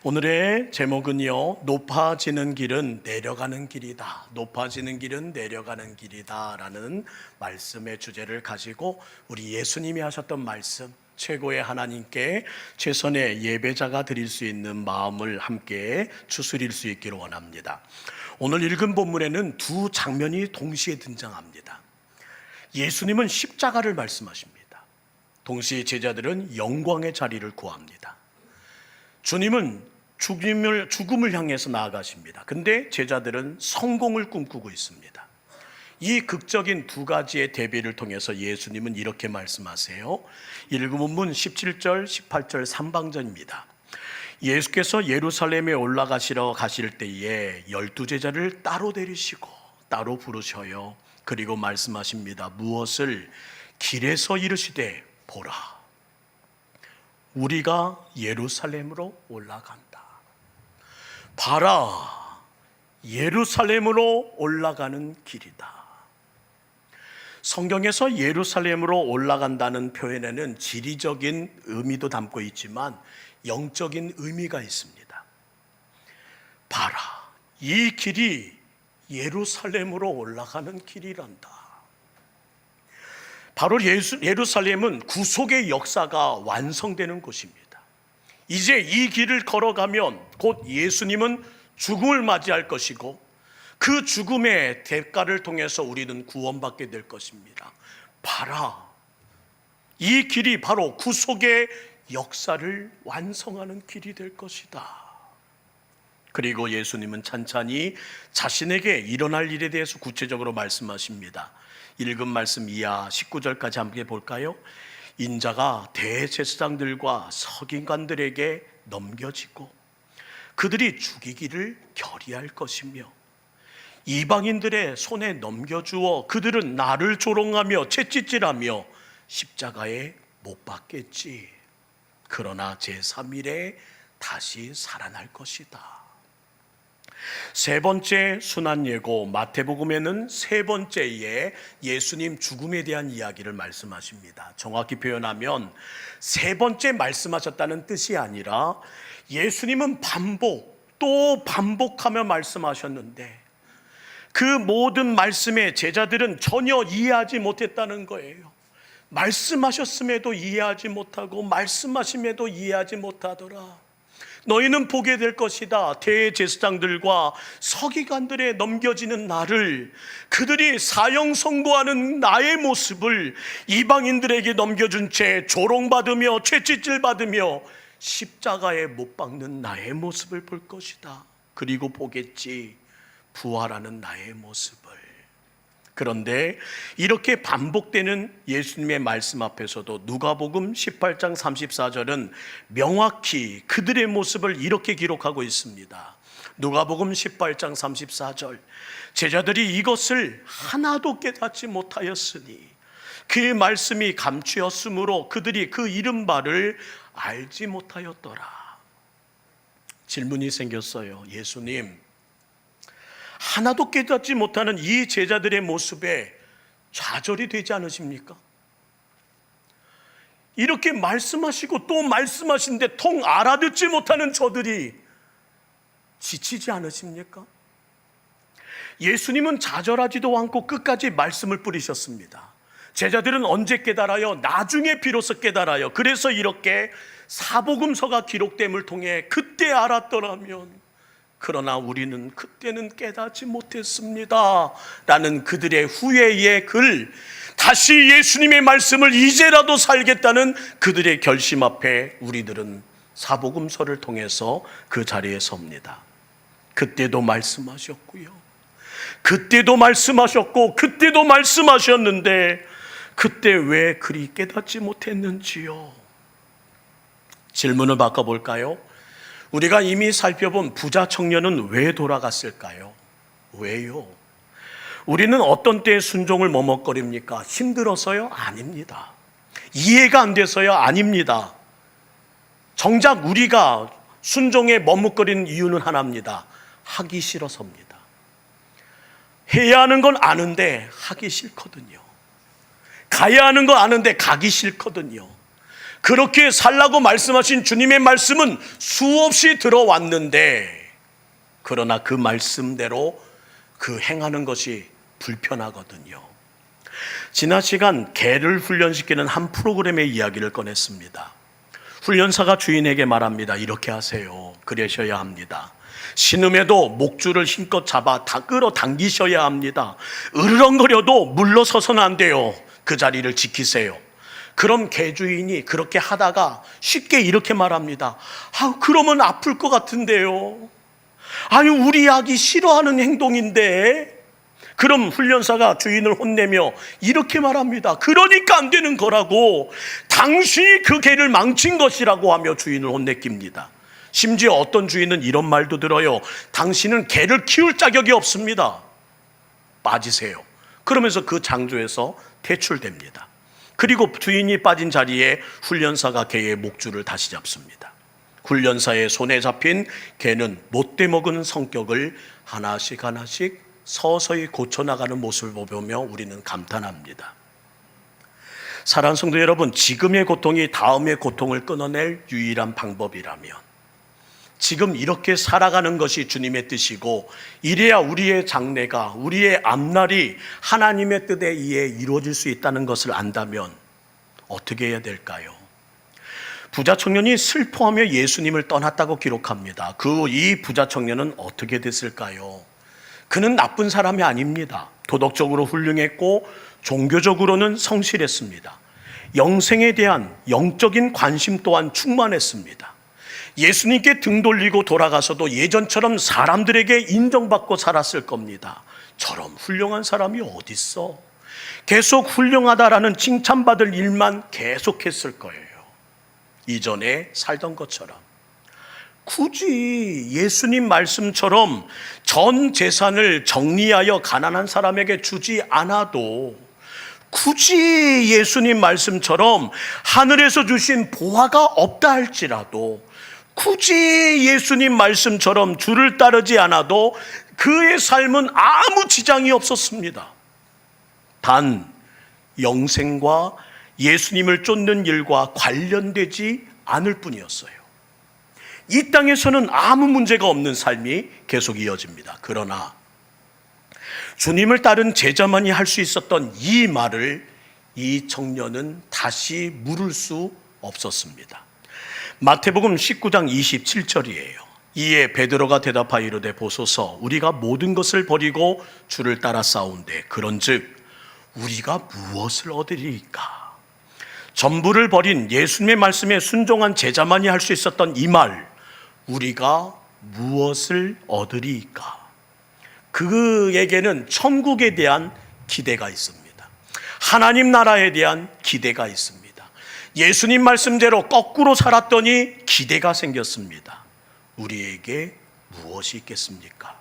오늘의 제목은요, 높아지는 길은 내려가는 길이다. 높아지는 길은 내려가는 길이다 라는 말씀의 주제를 가지고 우리 예수님이 하셨던 말씀, 최고의 하나님께 최선의 예배자가 드릴 수 있는 마음을 함께 추스릴 수 있기를 원합니다. 오늘 읽은 본문에는 두 장면이 동시에 등장합니다. 예수님은 십자가를 말씀하십니다. 동시에 제자들은 영광의 자리를 구합니다. 주님은 죽음을 향해서 나아가십니다. 근데 제자들은 성공을 꿈꾸고 있습니다. 이 극적인 두 가지의 대비를 통해서 예수님은 이렇게 말씀하세요. 읽은 본문 17절, 18절 3방전입니다. 예수께서 예루살렘에 올라가시러 가실 때에 12제자를 따로 데리시고 따로 부르셔요. 그리고 말씀하십니다. 무엇을 길에서 이르시되 보라, 우리가 예루살렘으로 올라간다. 봐라, 예루살렘으로 올라가는 길이다. 성경에서 예루살렘으로 올라간다는 표현에는 지리적인 의미도 담고 있지만 영적인 의미가 있습니다. 봐라, 이 길이 예루살렘으로 올라가는 길이란다. 바로 예루살렘은 구속의 역사가 완성되는 곳입니다. 이제 이 길을 걸어가면 곧 예수님은 죽음을 맞이할 것이고 그 죽음의 대가를 통해서 우리는 구원받게 될 것입니다. 봐라, 이 길이 바로 구속의 역사를 완성하는 길이 될 것이다. 그리고 예수님은 찬찬히 자신에게 일어날 일에 대해서 구체적으로 말씀하십니다. 읽은 말씀 이하 19절까지 함께 볼까요? 인자가 대제사장들과 서기관들에게 넘겨지고 그들이 죽이기를 결의할 것이며 이방인들의 손에 넘겨주어 그들은 나를 조롱하며 채찍질하며 십자가에 못 박겠지. 그러나 제3일에 다시 살아날 것이다. 세 번째 순환 예고 마태복음에는 세 번째에 예수님 죽음에 대한 이야기를 말씀하십니다. 정확히 표현하면 세 번째 말씀하셨다는 뜻이 아니라 예수님은 또 반복하며 말씀하셨는데 그 모든 말씀에 제자들은 전혀 이해하지 못했다는 거예요. 말씀하셨음에도 이해하지 못하고 말씀하심에도 이해하지 못하더라. 너희는 보게 될 것이다. 대제사장들과 서기관들에 넘겨지는 나를, 그들이 사형 선고하는 나의 모습을 이방인들에게 넘겨준 채 조롱받으며 채찍질 받으며 십자가에 못 박는 나의 모습을 볼 것이다. 그리고 보겠지, 부활하는 나의 모습을. 그런데 이렇게 반복되는 예수님의 말씀 앞에서도 누가복음 18장 34절은 명확히 그들의 모습을 이렇게 기록하고 있습니다. 누가복음 18장 34절, 제자들이 이것을 하나도 깨닫지 못하였으니 그 말씀이 감추었으므로 그들이 그 이른 바를 알지 못하였더라. 질문이 생겼어요. 예수님, 하나도 깨닫지 못하는 이 제자들의 모습에 좌절이 되지 않으십니까? 이렇게 말씀하시고 또 말씀하시는데 통 알아듣지 못하는 저들이 지치지 않으십니까? 예수님은 좌절하지도 않고 끝까지 말씀을 뿌리셨습니다. 제자들은 언제 깨달아요? 나중에 비로소 깨달아요. 그래서 이렇게 사복음서가 기록됨을 통해 그때 알았더라면, 그러나 우리는 그때는 깨닫지 못했습니다 라는 그들의 후회의 글, 다시 예수님의 말씀을 이제라도 살겠다는 그들의 결심 앞에 우리들은 사복음서를 통해서 그 자리에 섭니다. 그때도 말씀하셨고요, 그때도 말씀하셨고 그때도 말씀하셨는데 그때 왜 그리 깨닫지 못했는지요? 질문을 바꿔볼까요? 우리가 이미 살펴본 부자 청년은 왜 돌아갔을까요? 왜요? 우리는 어떤 때에 순종을 머뭇거립니까? 힘들어서요? 아닙니다. 이해가 안 돼서요? 아닙니다. 정작 우리가 순종에 머뭇거리는 이유는 하나입니다. 하기 싫어서입니다. 해야 하는 건 아는데 하기 싫거든요. 가야 하는 건 아는데 가기 싫거든요. 그렇게 살라고 말씀하신 주님의 말씀은 수없이 들어왔는데, 그러나 그 말씀대로 그 행하는 것이 불편하거든요. 지난 시간 개를 훈련시키는 한 프로그램의 이야기를 꺼냈습니다. 훈련사가 주인에게 말합니다. 이렇게 하세요. 그러셔야 합니다. 신음에도 목줄을 힘껏 잡아 다 끌어당기셔야 합니다. 으르렁거려도 물러서서는 안 돼요. 그 자리를 지키세요. 그럼 개주인이 그렇게 하다가 쉽게 이렇게 말합니다. 그러면 아플 것 같은데요. 우리 아기 싫어하는 행동인데. 그럼 훈련사가 주인을 혼내며 이렇게 말합니다. 그러니까 안 되는 거라고. 당신이 그 개를 망친 것이라고 하며 주인을 혼내깁니다. 심지어 어떤 주인은 이런 말도 들어요. 당신은 개를 키울 자격이 없습니다. 빠지세요. 그러면서 그 장소에서 퇴출됩니다. 그리고 주인이 빠진 자리에 훈련사가 개의 목줄을 다시 잡습니다. 훈련사의 손에 잡힌 개는 못돼 먹은 성격을 하나씩 서서히 고쳐나가는 모습을 보며 우리는 감탄합니다. 사랑하는 성도 여러분, 지금의 고통이 다음의 고통을 끊어낼 유일한 방법이라면 지금 이렇게 살아가는 것이 주님의 뜻이고, 이래야 우리의 장래가, 우리의 앞날이 하나님의 뜻에 의해 이루어질 수 있다는 것을 안다면 어떻게 해야 될까요? 부자 청년이 슬퍼하며 예수님을 떠났다고 기록합니다. 이 부자 청년은 어떻게 됐을까요? 그는 나쁜 사람이 아닙니다. 도덕적으로 훌륭했고 종교적으로는 성실했습니다. 영생에 대한 영적인 관심 또한 충만했습니다. 예수님께 등 돌리고 돌아가서도 예전처럼 사람들에게 인정받고 살았을 겁니다. 저런 훌륭한 사람이 어딨어? 계속 훌륭하다라는 칭찬받을 일만 계속했을 거예요. 이전에 살던 것처럼. 굳이 예수님 말씀처럼 전 재산을 정리하여 가난한 사람에게 주지 않아도, 굳이 예수님 말씀처럼 하늘에서 주신 보화가 없다 할지라도, 굳이 예수님 말씀처럼 주를 따르지 않아도 그의 삶은 아무 지장이 없었습니다. 단 영생과 예수님을 쫓는 일과 관련되지 않을 뿐이었어요. 이 땅에서는 아무 문제가 없는 삶이 계속 이어집니다. 그러나 주님을 따른 제자만이 할 수 있었던 이 말을 이 청년은 다시 물을 수 없었습니다. 마태복음 19장 27절이에요. 이에 베드로가 대답하여 이르되 보소서, 우리가 모든 것을 버리고 주를 따라 싸운데 그런즉 우리가 무엇을 얻으리이까? 전부를 버린 예수님의 말씀에 순종한 제자만이 할 수 있었던 이 말, 우리가 무엇을 얻으리이까? 그에게는 천국에 대한 기대가 있습니다. 하나님 나라에 대한 기대가 있습니다. 예수님 말씀대로 거꾸로 살았더니 기대가 생겼습니다. 우리에게 무엇이 있겠습니까?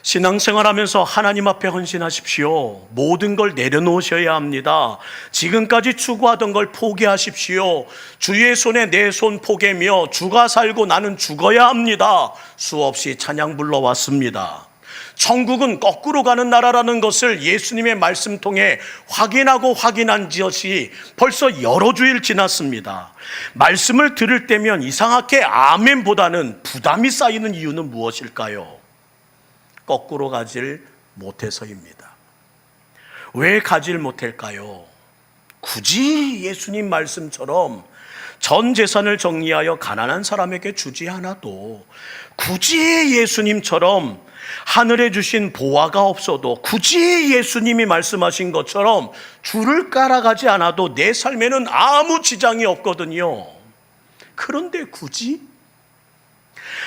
신앙생활하면서 하나님 앞에 헌신하십시오. 모든 걸 내려놓으셔야 합니다. 지금까지 추구하던 걸 포기하십시오. 주의 손에 내 손 포개며 주가 살고 나는 죽어야 합니다. 수없이 찬양 불러왔습니다. 천국은 거꾸로 가는 나라라는 것을 예수님의 말씀 통해 확인한 것이 벌써 여러 주일 지났습니다. 말씀을 들을 때면 이상하게 아멘보다는 부담이 쌓이는 이유는 무엇일까요? 거꾸로 가질 못해서입니다. 왜 가질 못할까요? 굳이 예수님 말씀처럼 전 재산을 정리하여 가난한 사람에게 주지 않아도, 굳이 예수님처럼 하늘에 주신 보화가 없어도, 굳이 예수님이 말씀하신 것처럼 줄을 깔아가지 않아도 내 삶에는 아무 지장이 없거든요. 그런데 굳이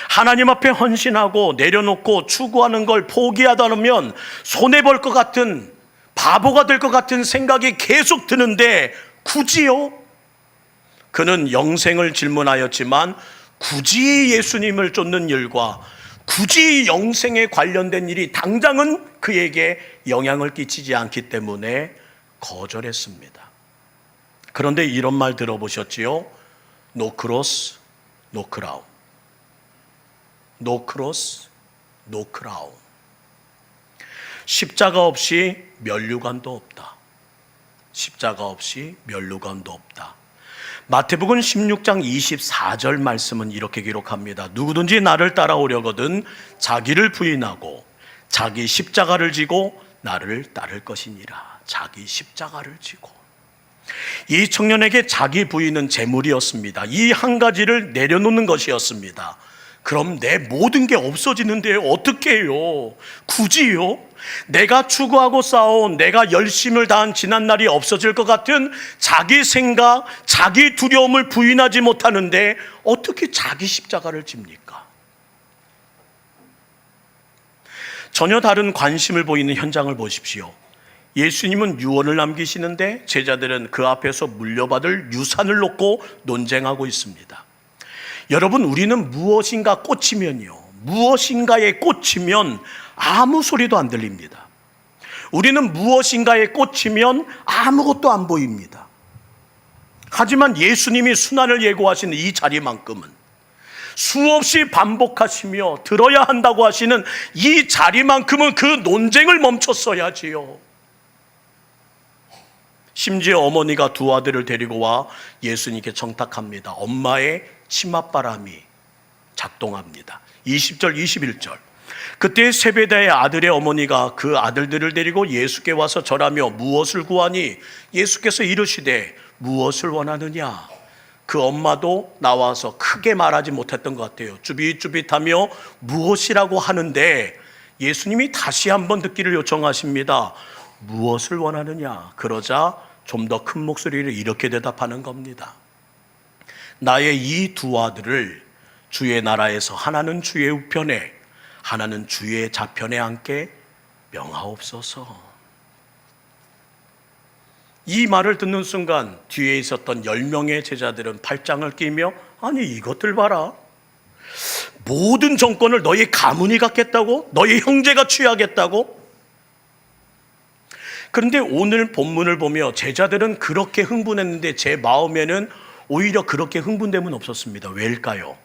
하나님 앞에 헌신하고 내려놓고 추구하는 걸 포기하다면 손해볼 것 같은, 바보가 될 것 같은 생각이 계속 드는데 굳이요? 그는 영생을 질문하였지만 굳이 예수님을 쫓는 일과 굳이 영생에 관련된 일이 당장은 그에게 영향을 끼치지 않기 때문에 거절했습니다. 그런데 이런 말 들어보셨지요? No cross, no crown. No cross, no crown. 십자가 없이 면류관도 없다. 십자가 없이 면류관도 없다. 마태복음 16장 24절 말씀은 이렇게 기록합니다. 누구든지 나를 따라오려거든 자기를 부인하고 자기 십자가를 지고 나를 따를 것이니라. 자기 십자가를 지고. 이 청년에게 자기 부인은 재물이었습니다. 이 한 가지를 내려놓는 것이었습니다. 그럼 내 모든 게 없어지는데 어떻게 해요? 굳이요? 내가 추구하고 쌓아온, 내가 열심을 다한 지난날이 없어질 것 같은 자기 생각, 자기 두려움을 부인하지 못하는데 어떻게 자기 십자가를 집니까? 전혀 다른 관심을 보이는 현장을 보십시오. 예수님은 유언을 남기시는데 제자들은 그 앞에서 물려받을 유산을 놓고 논쟁하고 있습니다. 여러분, 우리는 무엇인가 꽂히면요, 무엇인가에 꽂히면 아무 소리도 안 들립니다. 우리는 무엇인가에 꽂히면 아무것도 안 보입니다. 하지만 예수님이 순환을 예고하시는 이 자리만큼은, 수없이 반복하시며 들어야 한다고 하시는 이 자리만큼은 그 논쟁을 멈췄어야지요. 심지어 어머니가 두 아들을 데리고 와 예수님께 청탁합니다. 엄마의 치맛바람이 작동합니다. 20절 21절. 그때 세베다의 아들의 어머니가 그 아들들을 데리고 예수께 와서 절하며 무엇을 구하니? 예수께서 이르시되 무엇을 원하느냐? 그 엄마도 나와서 크게 말하지 못했던 것 같아요. 쭈삣쭈삣하며 무엇이라고 하는데 예수님이 다시 한번 듣기를 요청하십니다. 무엇을 원하느냐? 그러자 좀 더 큰 목소리로 이렇게 대답하는 겁니다. 나의 이 두 아들을 주의 나라에서 하나는 주의 우편에 하나는 주의 좌편에 앉게 명하옵소서. 이 말을 듣는 순간 뒤에 있었던 10명의 제자들은 팔짱을 끼며, 아니 이것들 봐라, 모든 정권을 너희 가문이 갖겠다고? 너희 형제가 취하겠다고? 그런데 오늘 본문을 보며 제자들은 그렇게 흥분했는데 제 마음에는 오히려 그렇게 흥분됨은 없었습니다. 왜일까요?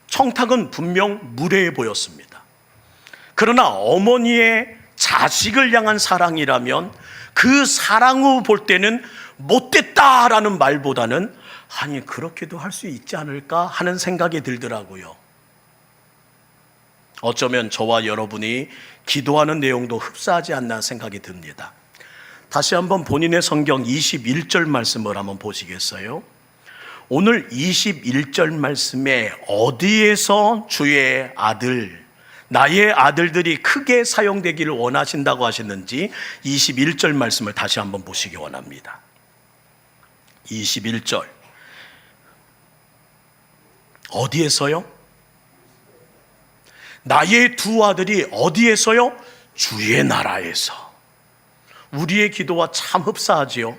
청탁은 분명 무례해 보였습니다. 그러나 어머니의 자식을 향한 사랑이라면 그 사랑으로 볼 때는 못됐다라는 말보다는 아니 그렇게도 할 수 있지 않을까 하는 생각이 들더라고요. 어쩌면 저와 여러분이 기도하는 내용도 흡사하지 않나 생각이 듭니다. 다시 한번 본인의 성경 21절 말씀을 한번 보시겠어요? 오늘 21절 말씀에 어디에서 주의 아들, 나의 아들들이 크게 사용되기를 원하신다고 하시는지 21절 말씀을 다시 한번 보시기 원합니다. 21절 어디에서요? 나의 두 아들이 어디에서요? 주의 나라에서. 우리의 기도와 참 흡사하지요.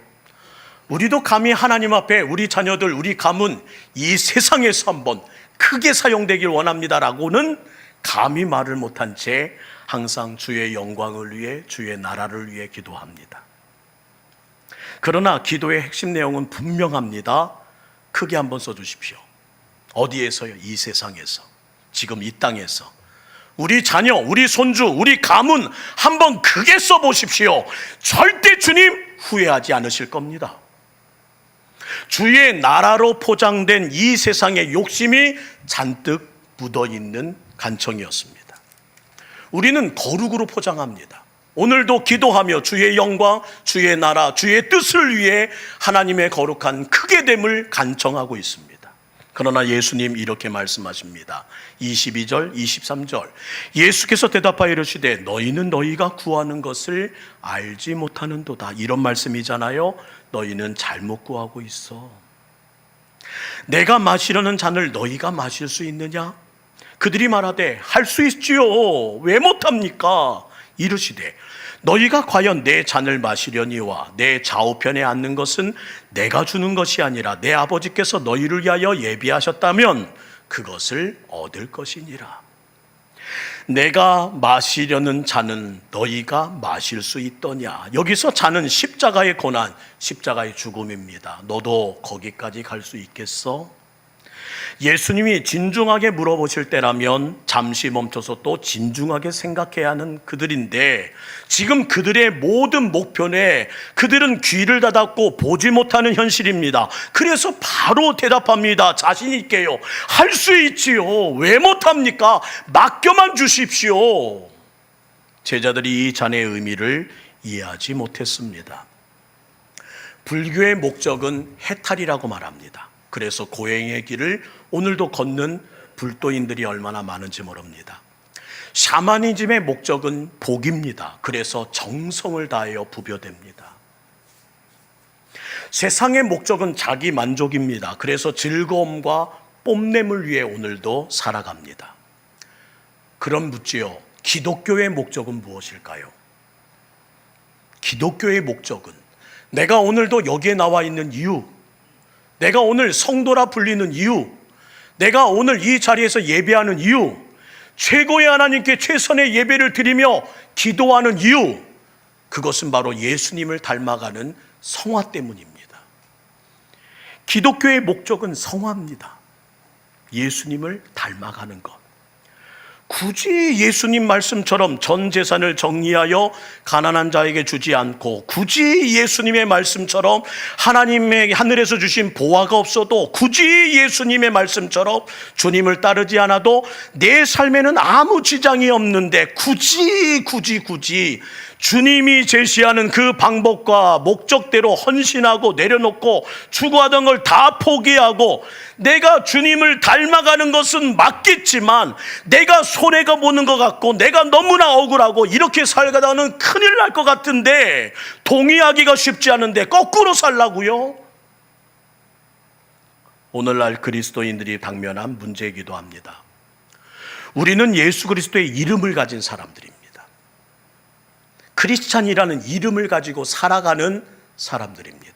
우리도 감히 하나님 앞에 우리 자녀들, 우리 가문 이 세상에서 한번 크게 사용되길 원합니다라고는 감히 말을 못한 채 항상 주의 영광을 위해, 주의 나라를 위해 기도합니다. 그러나 기도의 핵심 내용은 분명합니다. 크게 한번 써주십시오. 어디에서요? 이 세상에서, 지금 이 땅에서. 우리 자녀, 우리 손주, 우리 가문 한번 크게 써보십시오. 절대 주님 후회하지 않으실 겁니다. 주의 나라로 포장된 이 세상의 욕심이 잔뜩 묻어있는 간청이었습니다. 우리는 거룩으로 포장합니다. 오늘도 기도하며 주의 영광, 주의 나라, 주의 뜻을 위해 하나님의 거룩한 크게 됨을 간청하고 있습니다. 그러나 예수님 이렇게 말씀하십니다. 22절, 23절. 예수께서 대답하여 이르시되 너희는 너희가 구하는 것을 알지 못하는도다. 이런 말씀이잖아요. 너희는 잘못 구하고 있어. 내가 마시려는 잔을 너희가 마실 수 있느냐? 그들이 말하되 할 수 있지요. 왜 못합니까? 이르시되 너희가 과연 내 잔을 마시려니와 내 좌우편에 앉는 것은 내가 주는 것이 아니라 내 아버지께서 너희를 위하여 예비하셨다면 그것을 얻을 것이니라. 내가 마시려는 잔은 너희가 마실 수 있더냐. 여기서 잔은 십자가의 고난, 십자가의 죽음입니다. 너도 거기까지 갈 수 있겠어? 예수님이 진중하게 물어보실 때라면 잠시 멈춰서 또 진중하게 생각해야 하는 그들인데, 지금 그들의 모든 목표에 그들은 귀를 닫았고 보지 못하는 현실입니다. 그래서 바로 대답합니다. 자신 있게요. 할 수 있지요. 왜 못합니까? 맡겨만 주십시오. 제자들이 이 잔의 의미를 이해하지 못했습니다. 불교의 목적은 해탈이라고 말합니다. 그래서 고행의 길을 오늘도 걷는 불도인들이 얼마나 많은지 모릅니다. 샤머니즘의 목적은 복입니다. 그래서 정성을 다하여 부벼댑니다. 세상의 목적은 자기 만족입니다. 그래서 즐거움과 뽐냄을 위해 오늘도 살아갑니다. 그럼 묻지요. 기독교의 목적은 무엇일까요? 기독교의 목적은 내가 오늘도 여기에 나와 있는 이유, 내가 오늘 성도라 불리는 이유, 내가 오늘 이 자리에서 예배하는 이유, 최고의 하나님께 최선의 예배를 드리며 기도하는 이유, 그것은 바로 예수님을 닮아가는 성화 때문입니다. 기독교의 목적은 성화입니다. 예수님을 닮아가는 것. 굳이 예수님 말씀처럼 전 재산을 정리하여 가난한 자에게 주지 않고, 굳이 예수님의 말씀처럼 하나님의 하늘에서 주신 보화가 없어도, 굳이 예수님의 말씀처럼 주님을 따르지 않아도 내 삶에는 아무 지장이 없는데, 굳이 주님이 제시하는 그 방법과 목적대로 헌신하고 내려놓고 추구하던 걸 다 포기하고, 내가 주님을 닮아가는 것은 맞겠지만 내가 손해가 보는 것 같고 내가 너무나 억울하고 이렇게 살다가는 큰일 날 것 같은데 동의하기가 쉽지 않은데 거꾸로 살라고요? 오늘날 그리스도인들이 당면한 문제이기도 합니다. 우리는 예수 그리스도의 이름을 가진 사람들입니다. 크리스찬이라는 이름을 가지고 살아가는 사람들입니다.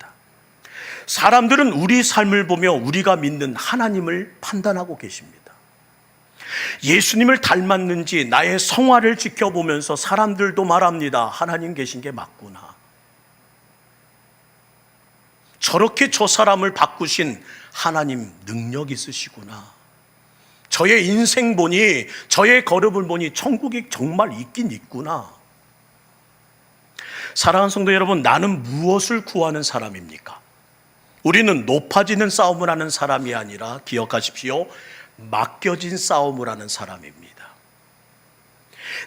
사람들은 우리 삶을 보며 우리가 믿는 하나님을 판단하고 계십니다. 예수님을 닮았는지 나의 성화를 지켜보면서 사람들도 말합니다. 하나님 계신 게 맞구나. 저렇게 저 사람을 바꾸신 하나님 능력 있으시구나. 저의 인생 보니, 저의 걸음을 보니 천국이 정말 있긴 있구나. 사랑하는 성도 여러분, 나는 무엇을 구하는 사람입니까? 우리는 높아지는 싸움을 하는 사람이 아니라 기억하십시오. 맡겨진 싸움을 하는 사람입니다.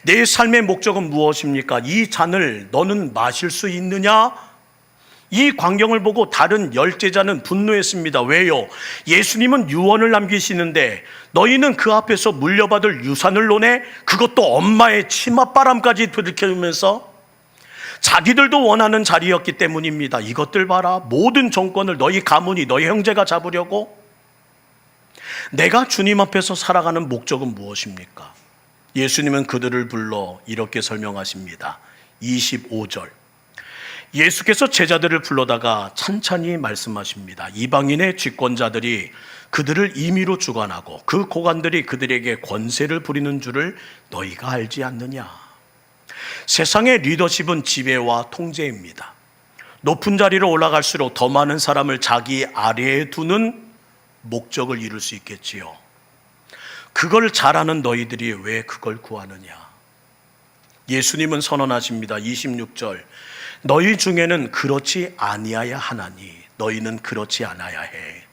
내 삶의 목적은 무엇입니까? 이 잔을 너는 마실 수 있느냐? 이 광경을 보고 다른 열제자는 분노했습니다. 왜요? 예수님은 유언을 남기시는데 너희는 그 앞에서 물려받을 유산을 논해? 그것도 엄마의 치맛바람까지 들이켜면서 자기들도 원하는 자리였기 때문입니다. 이것들 봐라. 모든 정권을 너희 가문이, 너희 형제가 잡으려고? 내가 주님 앞에서 살아가는 목적은 무엇입니까? 예수님은 그들을 불러 이렇게 설명하십니다. 25절. 예수께서 제자들을 불러다가 찬찬히 말씀하십니다. 이방인의 집권자들이 그들을 임의로 주관하고 그 고관들이 그들에게 권세를 부리는 줄을 너희가 알지 않느냐? 세상의 리더십은 지배와 통제입니다. 높은 자리로 올라갈수록 더 많은 사람을 자기 아래에 두는 목적을 이룰 수 있겠지요. 그걸 잘하는 너희들이 왜 그걸 구하느냐? 예수님은 선언하십니다. 26절. 너희 중에는 그렇지 아니하야 하나니 너희는 그렇지 않아야 해.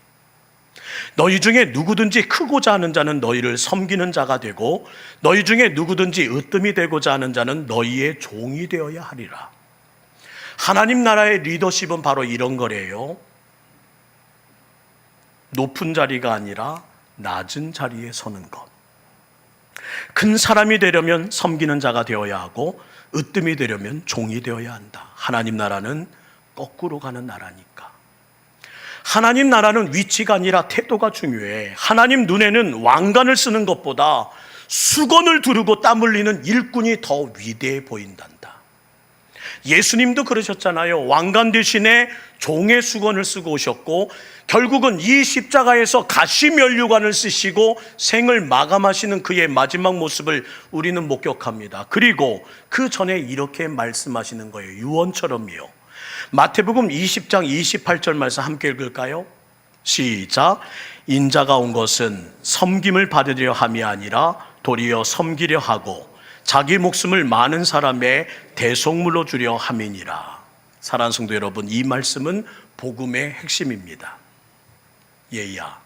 너희 중에 누구든지 크고자 하는 자는 너희를 섬기는 자가 되고 너희 중에 누구든지 으뜸이 되고자 하는 자는 너희의 종이 되어야 하리라. 하나님 나라의 리더십은 바로 이런 거래요. 높은 자리가 아니라 낮은 자리에 서는 것. 큰 사람이 되려면 섬기는 자가 되어야 하고 으뜸이 되려면 종이 되어야 한다. 하나님 나라는 거꾸로 가는 나라니까. 하나님 나라는 위치가 아니라 태도가 중요해. 하나님 눈에는 왕관을 쓰는 것보다 수건을 두르고 땀 흘리는 일꾼이 더 위대해 보인단다. 예수님도 그러셨잖아요. 왕관 대신에 종의 수건을 쓰고 오셨고 결국은 이 십자가에서 가시면류관을 쓰시고 생을 마감하시는 그의 마지막 모습을 우리는 목격합니다. 그리고 그 전에 이렇게 말씀하시는 거예요. 유언처럼이요. 마태복음 20장 28절 말씀 함께 읽을까요? 시작. 인자가 온 것은 섬김을 받으려 함이 아니라 도리어 섬기려 하고 자기 목숨을 많은 사람의 대속물로 주려 함이니라. 사랑하는 성도 여러분, 이 말씀은 복음의 핵심입니다. 얘야,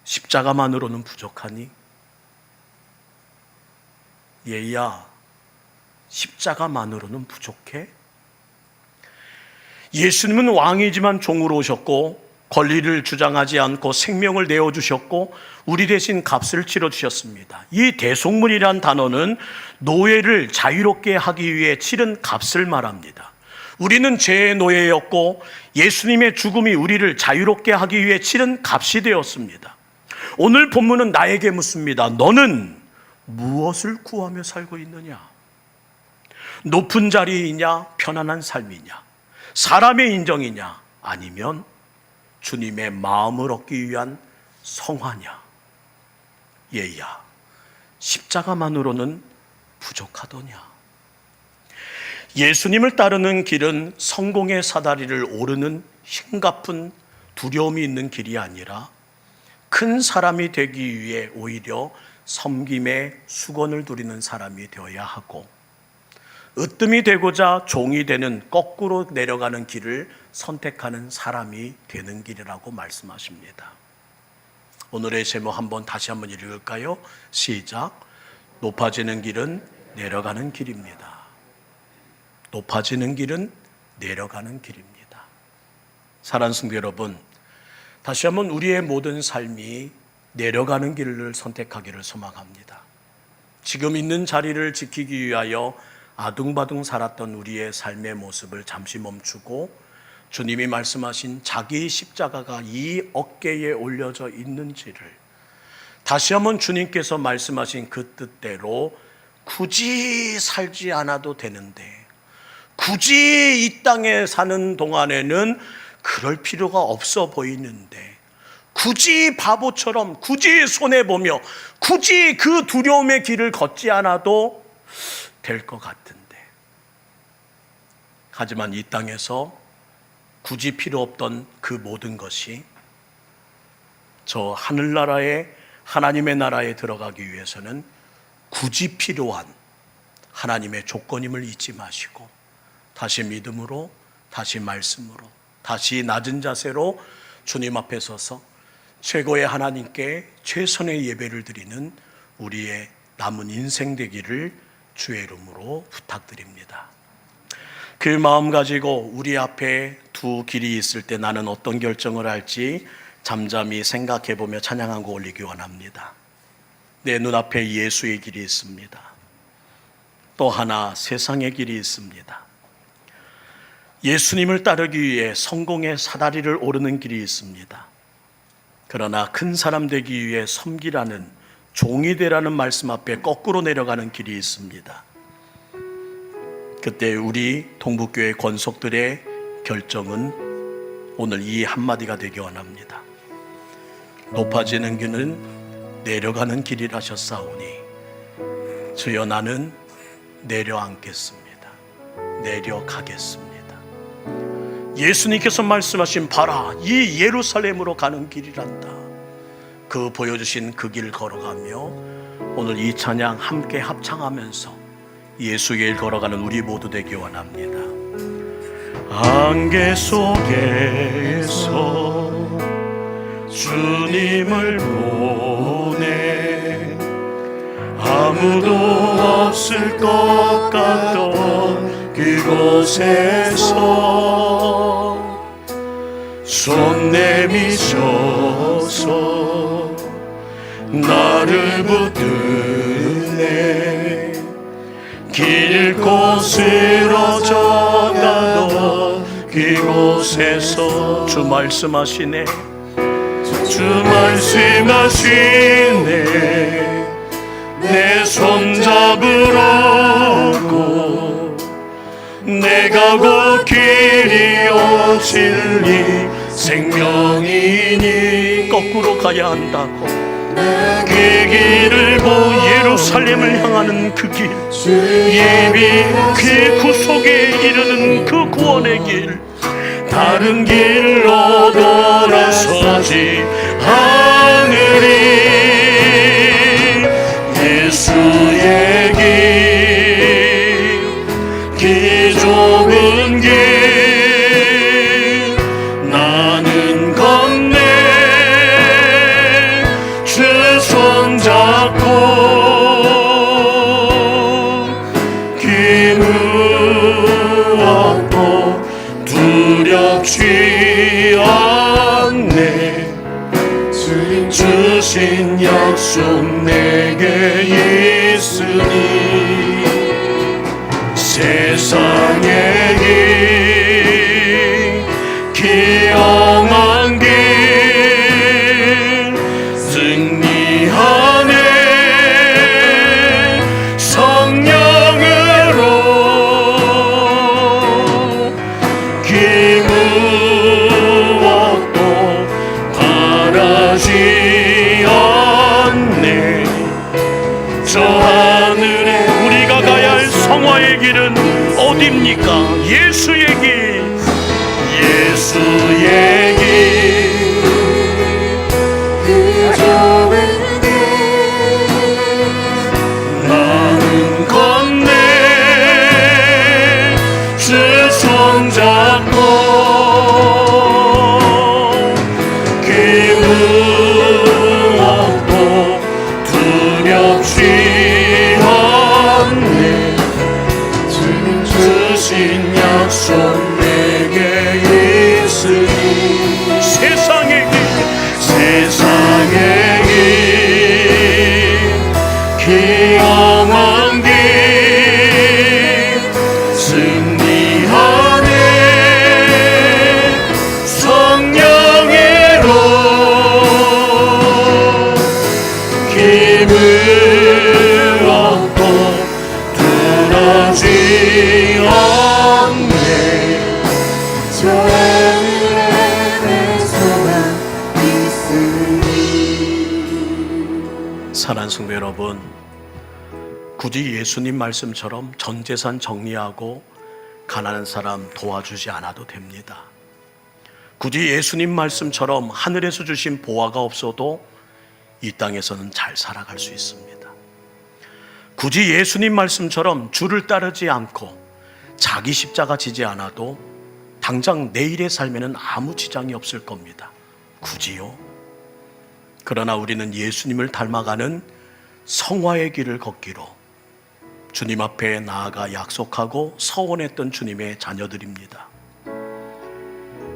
십자가만으로는 부족하니? 얘야, 십자가만으로는 부족해? 예수님은 왕이지만 종으로 오셨고 권리를 주장하지 않고 생명을 내어주셨고 우리 대신 값을 치러주셨습니다. 이 대속물이란 단어는 노예를 자유롭게 하기 위해 치른 값을 말합니다. 우리는 죄의 노예였고 예수님의 죽음이 우리를 자유롭게 하기 위해 치른 값이 되었습니다. 오늘 본문은 나에게 묻습니다. 너는 무엇을 구하며 살고 있느냐? 높은 자리이냐? 편안한 삶이냐? 사람의 인정이냐? 아니면 주님의 마음을 얻기 위한 성화냐? 얘야, 십자가만으로는 부족하더냐? 예수님을 따르는 길은 성공의 사다리를 오르는 힘가쁜 두려움이 있는 길이 아니라 큰 사람이 되기 위해 오히려 섬김의 수건을 두리는 사람이 되어야 하고 으뜸이 되고자 종이 되는 거꾸로 내려가는 길을 선택하는 사람이 되는 길이라고 말씀하십니다. 오늘의 제목 다시 한번 읽을까요? 시작. 높아지는 길은 내려가는 길입니다. 높아지는 길은 내려가는 길입니다. 사랑하는 성도 여러분, 다시 한번 우리의 모든 삶이 내려가는 길을 선택하기를 소망합니다. 지금 있는 자리를 지키기 위하여 아둥바둥 살았던 우리의 삶의 모습을 잠시 멈추고 주님이 말씀하신 자기 십자가가 이 어깨에 올려져 있는지를 다시 한번 주님께서 말씀하신 그 뜻대로 굳이 살지 않아도 되는데 굳이 이 땅에 사는 동안에는 그럴 필요가 없어 보이는데 굳이 바보처럼 굳이 손해보며 굳이 그 두려움의 길을 걷지 않아도 될 것 같은데 하지만 이 땅에서 굳이 필요 없던 그 모든 것이 저 하늘나라에 하나님의 나라에 들어가기 위해서는 굳이 필요한 하나님의 조건임을 잊지 마시고 다시 믿음으로 다시 말씀으로 다시 낮은 자세로 주님 앞에 서서 최고의 하나님께 최선의 예배를 드리는 우리의 남은 인생 되기를 주의 이름으로 부탁드립니다. 그 마음 가지고 우리 앞에 두 길이 있을 때 나는 어떤 결정을 할지 잠잠히 생각해보며 찬양한 곡 올리기 원합니다. 내 눈앞에 예수의 길이 있습니다. 또 하나 세상의 길이 있습니다. 예수님을 따르기 위해 성공의 사다리를 오르는 길이 있습니다. 그러나 큰 사람 되기 위해 섬기라는 종이 되라는 말씀 앞에 거꾸로 내려가는 길이 있습니다. 그때 우리 동북교회 권속들의 결정은 오늘 이 한마디가 되기 원합니다. 높아지는 길은 내려가는 길이라셨사오니 주여 나는 내려앉겠습니다. 내려가겠습니다. 예수님께서 말씀하신 봐라 이 예루살렘으로 가는 길이란다. 그 보여주신 그 길 걸어가며 오늘 이 찬양 함께 합창하면서 예수의 길 걸어가는 우리 모두 되기 원합니다. 안개 속에서 주님을 보내 아무도 없을 것 같던 그곳에서 손 내미셔서 나를 붙드네 길 쓰러져 가던 그곳에서 주 말씀하시네 주 말씀하시네 내 손 잡으라고 내가 곧 길이요 진리 생명이니 거꾸로 가야 한다고 그 길을 예루살렘을 향하는 그 길 예비 그 구속에 이르는 그 구원의 길 다른 길로 돌아서지 하늘이 예수의 길 좁은 길 나는 건네 주 손잡고 길 무엇도 두렵지 않네 주신 약속 내게 있으니 세상의 길 기영한 길 승리하네 성령으로 길 무엇도 바라지 않네 저 하늘에 우리가 가야 할 성화의 길은 어디입니까? 예수의 길 예수의 길 그 좁은 길 나는 건네 주 손잡고 길 무엇도 두렵지 않네 주신 약속 내게 있으니 세상의 길 기영한 길 승리하네 성령으로 길 무엇도 두렵지 않네 저 하늘에 내 소망 있으니 사랑하는 성도 여러분 굳이 예수님 말씀처럼 전 재산 정리하고 가난한 사람 도와주지 않아도 됩니다. 굳이 예수님 말씀처럼 하늘에서 주신 보화가 없어도 이 땅에서는 잘 살아갈 수 있습니다. 굳이 예수님 말씀처럼 주를 따르지 않고 자기 십자가 지지 않아도 당장 내일의 삶에는 아무 지장이 없을 겁니다. 굳이요? 그러나 우리는 예수님을 닮아가는 성화의 길을 걷기로 주님 앞에 나아가 약속하고 서원했던 주님의 자녀들입니다.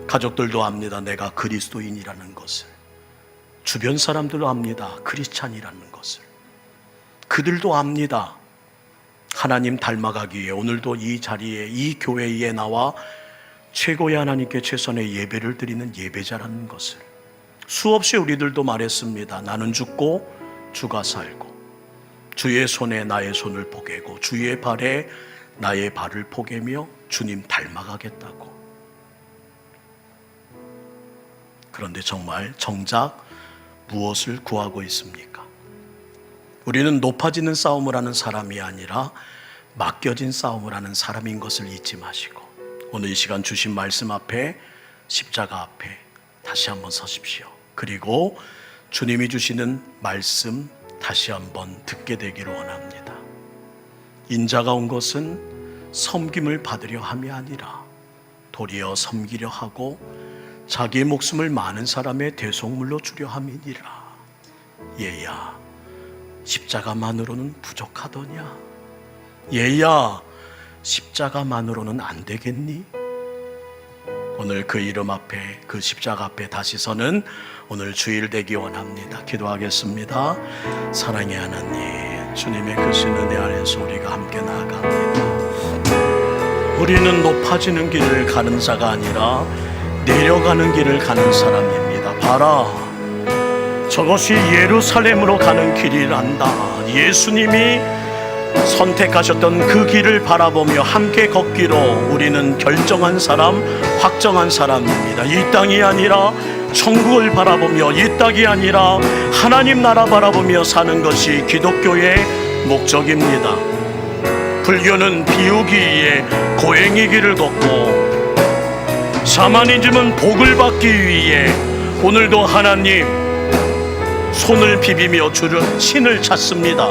가족들도 압니다. 내가 그리스도인이라는 것을. 주변 사람들도 압니다. 크리스찬이라는 것을. 그들도 압니다. 하나님 닮아가기 위해 오늘도 이 자리에 이 교회에 나와 최고의 하나님께 최선의 예배를 드리는 예배자라는 것을. 수없이 우리들도 말했습니다. 나는 죽고 주가 살고 주의 손에 나의 손을 포개고 주의 발에 나의 발을 포개며 주님 닮아가겠다고. 그런데 정작 무엇을 구하고 있습니까? 우리는 높아지는 싸움을 하는 사람이 아니라 맡겨진 싸움을 하는 사람인 것을 잊지 마시고 오늘 이 시간 주신 말씀 앞에 십자가 앞에 다시 한번 서십시오. 그리고 주님이 주시는 말씀 다시 한번 듣게 되기를 원합니다. 인자가 온 것은 섬김을 받으려 함이 아니라 도리어 섬기려 하고 자기의 목숨을 많은 사람의 대속물로 주려 함이니라. 얘야 십자가만으로는 부족하더냐? 얘야 십자가만으로는 안 되겠니? 오늘 그 이름 앞에 그 십자가 앞에 다시 서는 오늘 주일 되기 원합니다. 기도하겠습니다. 사랑의 하나님, 주님의 크신 은혜 안에서 우리가 함께 나아갑니다. 우리는 높아지는 길을 가는 자가 아니라 내려가는 길을 가는 사람입니다. 봐라, 저것이 예루살렘으로 가는 길이란다. 예수님이 선택하셨던 그 길을 바라보며 함께 걷기로 우리는 결정한 사람, 확정한 사람입니다. 이 땅이 아니라 천국을 바라보며, 이 땅이 아니라 하나님 나라 바라보며 사는 것이 기독교의 목적입니다. 불교는 비우기 위해 고행의 길을 걷고, 샤머니즘은 복을 받기 위해 오늘도 하나님 손을 비비며 주를 신을 찾습니다.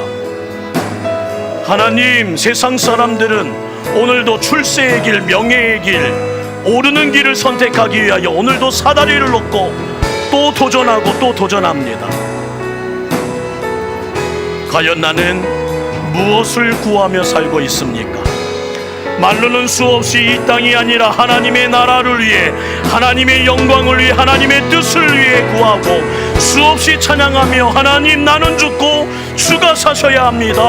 하나님, 세상 사람들은 오늘도 출세의 길, 명예의 길, 오르는 길을 선택하기 위하여 오늘도 사다리를 놓고 또 도전하고 또 도전합니다. 과연 나는 무엇을 구하며 살고 있습니까? 말로는 수없이 이 땅이 아니라 하나님의 나라를 위해, 하나님의 영광을 위해, 하나님의 뜻을 위해 구하고 수없이 찬양하며, 하나님, 나는 죽고 주가 사셔야 합니다.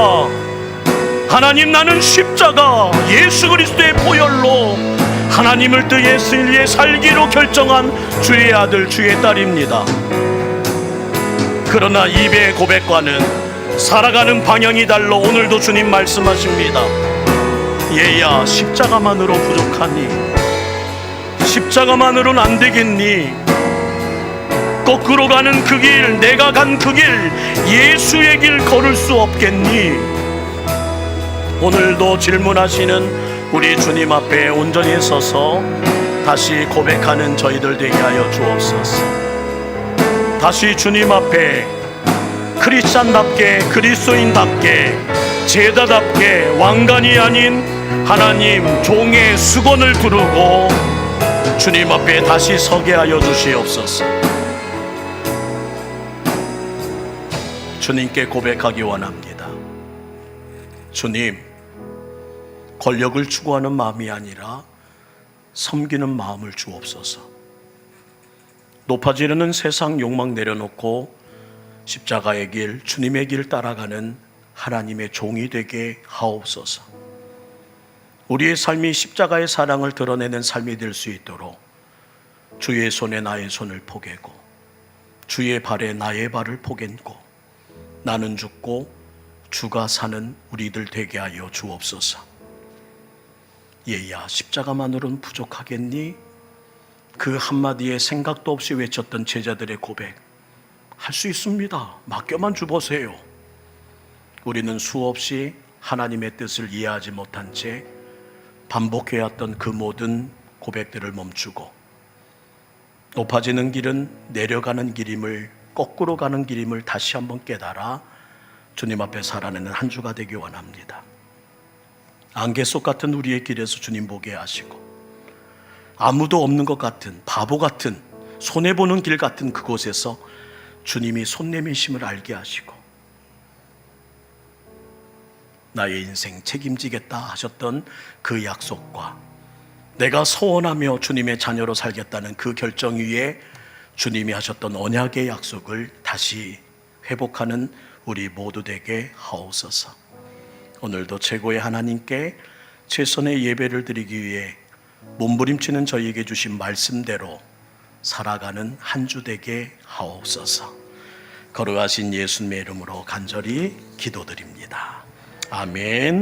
하나님, 나는 십자가 예수 그리스도의 보혈로 하나님을 위해 살기로 결정한 주의 아들, 주의 딸입니다. 그러나 입의 고백과는 살아가는 방향이 달라 오늘도 주님 말씀하십니다. 얘야, 십자가만으로 부족하니? 십자가만으로는 안 되겠니? 거꾸로 가는 그 길, 내가 간 그 길, 예수의 길 걸을 수 없겠니? 오늘도 질문하시는 우리 주님 앞에 온전히 서서 다시 고백하는 저희들 되게 하여 주옵소서. 다시 주님 앞에 크리스찬답게, 그리스도인답게, 제자답게, 왕관이 아닌 하나님 종의 수건을 두르고 주님 앞에 다시 서게 하여 주시옵소서. 주님께 고백하기 원합니다. 주님, 권력을 추구하는 마음이 아니라 섬기는 마음을 주옵소서. 높아지려는 세상 욕망 내려놓고 십자가의 길, 주님의 길 따라가는 하나님의 종이 되게 하옵소서. 우리의 삶이 십자가의 사랑을 드러내는 삶이 될 수 있도록 주의 손에 나의 손을 포개고 주의 발에 나의 발을 포개고 나는 죽고 주가 사는 우리들 되게 하여 주옵소서. 얘야, 십자가만으로는 부족하겠니? 그 한마디에 생각도 없이 외쳤던 제자들의 고백, 할 수 있습니다. 맡겨만 주보세요. 우리는 수없이 하나님의 뜻을 이해하지 못한 채 반복해왔던 그 모든 고백들을 멈추고 높아지는 길은 내려가는 길임을, 거꾸로 가는 길임을 다시 한번 깨달아 주님 앞에 살아내는 한 주가 되기 원합니다. 안개 속 같은 우리의 길에서 주님 보게 하시고 아무도 없는 것 같은, 바보 같은, 손해보는 길 같은 그곳에서 주님이 손 내미심을 알게 하시고 나의 인생 책임지겠다 하셨던 그 약속과 내가 소원하며 주님의 자녀로 살겠다는 그 결정 위에 주님이 하셨던 언약의 약속을 다시 회복하는 우리 모두 되게 하옵소서. 오늘도 최고의 하나님께 최선의 예배를 드리기 위해 몸부림치는 저희에게 주신 말씀대로 살아가는 한 주 되게 하옵소서. 거룩하신 예수님의 이름으로 간절히 기도드립니다. 아멘.